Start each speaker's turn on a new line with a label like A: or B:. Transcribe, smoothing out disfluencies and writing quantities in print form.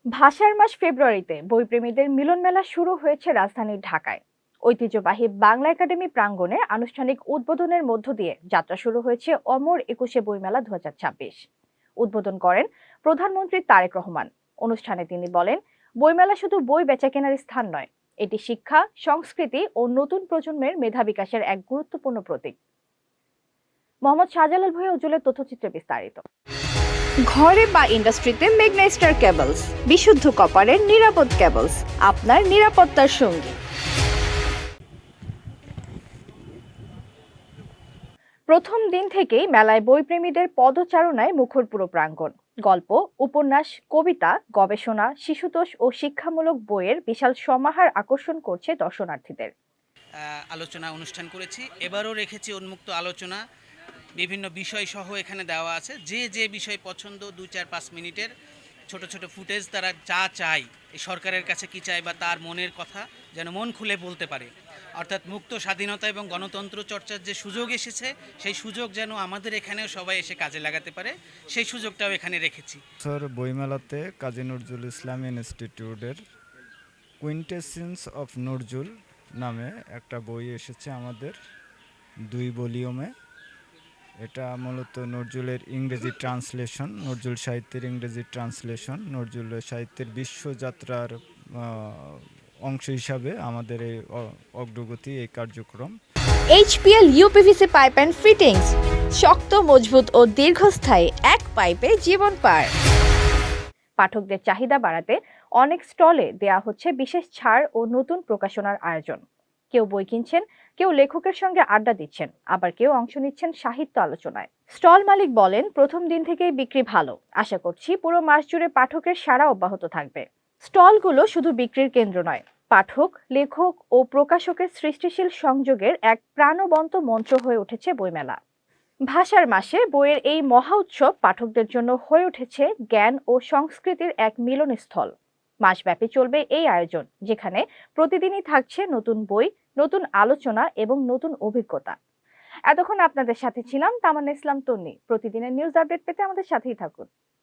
A: ভাষার মাস ফেব্রুয়ারিতে বইপ্রেমীদের মিলন মেলা শুরু হয়েছে রাজধানীর ঢাকায়। ঐতিহ্যবাহী বাংলা একাডেমি প্রাঙ্গণে আনুষ্ঠানিক উদ্বোধনের মধ্য দিয়ে যাত্রা শুরু হয়েছে অমর একুশে বইমেলা 2026। উদ্বোধন করেন প্রধানমন্ত্রী তারেক রহমান। অনুষ্ঠানে তিনি বলেন, বইমেলা শুধু বই বেচাকেনার স্থান নয়, এটি শিক্ষা, সংস্কৃতি ও নতুন প্রজন্মের মেধা বিকাশের এক গুরুত্বপূর্ণ প্রতীক। মোহাম্মদ শাহজালাল ভূঁইয়া উজ্জ্বলের তথ্যচিত্রে বিস্তারিত। ঘরে বা ইন্ডাস্ট্রিতে মেঘনা স্টার কেবলস, বিশুদ্ধ কপারের নিরাপদ কেবলস, আপনার নিরাপত্তার সঙ্গী। প্রথম দিন থেকেই মেলায় বইপ্রেমীদের পদচারণায় মুখর পুরো প্রাঙ্গণ। গল্প, উপন্যাস, কবিতা, গবেষণা, শিশুতোষ ও শিক্ষামূলক বইয়ের বিশাল সমাহার আকর্ষণ করছে দর্শনার্থীদের।
B: আলোচনা অনুষ্ঠান করেছি, এবারও রেখেছি উন্মুক্ত আলোচনা। বিভিন্ন বিষয় সহ এখানে দেওয়া আছে, যে যে বিষয় পছন্দ 2-4-5 মিনিটের ছোট ছোট ফুটেজ তারা যা চায়, এই সরকারের কাছে কি চায় বা তার মনের কথা যেন মন খুলে বলতে পারে। অর্থাৎ মুক্ত স্বাধীনতা এবং গণতন্ত্র চর্চার যে সুযোগ এসেছে, সেই সুযোগ যেন আমাদের এখানেও সবাই এসে কাজে লাগাতে পারে, সেই সুযোগটাও এখানে রেখেছি।
C: স্যার, বইমেলাতে কাজী নজরুল ইসলাম ইনস্টিটিউটের কুইন্টেসেন্স অফ নজরুল নামে একটা বই এসেছে আমাদের 2 ভলিউমে। এটা মূলত নজরুলের ইংরেজি ট্রান্সলেশন, নজরুল সাহিত্যের ইংরেজি ট্রান্সলেশন, নজরুল সাহিত্যের বিশ্বযাত্রার অংশ হিসাবে আমাদের এই অগ্রগতি, এই কার্যক্রম।
A: HPL uPVC pipe and fittings, শক্ত, মজবুত ও দীর্ঘস্থায়ী, এক পাইপে জীবন পার। পাঠকদের চাহিদা বাড়াতে অনেক স্টলে দেয়া হচ্ছে বিশেষ ছাড় ও নতুন প্রকাশনার আয়োজন। কেউ বই কিনছেন, কেউ লেখকের সঙ্গে আড্ডা দিচ্ছেন, আবার কেউ অংশ নিচ্ছেন সাহিত্য আলোচনায়। স্টল মালিক বলেন, প্রথম দিন থেকেই বিক্রি ভালো, আশা করছি পুরো মাস জুড়ে পাঠকের সাড়া অব্যাহত থাকবে। স্টলগুলো শুধু বিক্রির কেন্দ্র নয়, পাঠক, লেখক ও প্রকাশকের সৃষ্টিশীল সংযোগের এক প্রাণবন্ত মঞ্চ হয়ে উঠেছে বইমেলা। ভাষার মাসে বইয়ের এই মহা উৎসব পাঠকদের জন্য হয়ে উঠেছে জ্ঞান ও সংস্কৃতির এক মিলনস্থল। মাসব্যাপী চলবে এই আয়োজন, যেখানে প্রতিদিনই থাকছে নতুন বই, নতুন আলোচনা এবং নতুন অভিজ্ঞতা। এতক্ষণ আপনাদের সাথে ছিলাম তামান্না ইসলাম তন্নি। প্রতিদিনের নিউজ আপডেট পেতে আমাদের সাথেই থাকুন।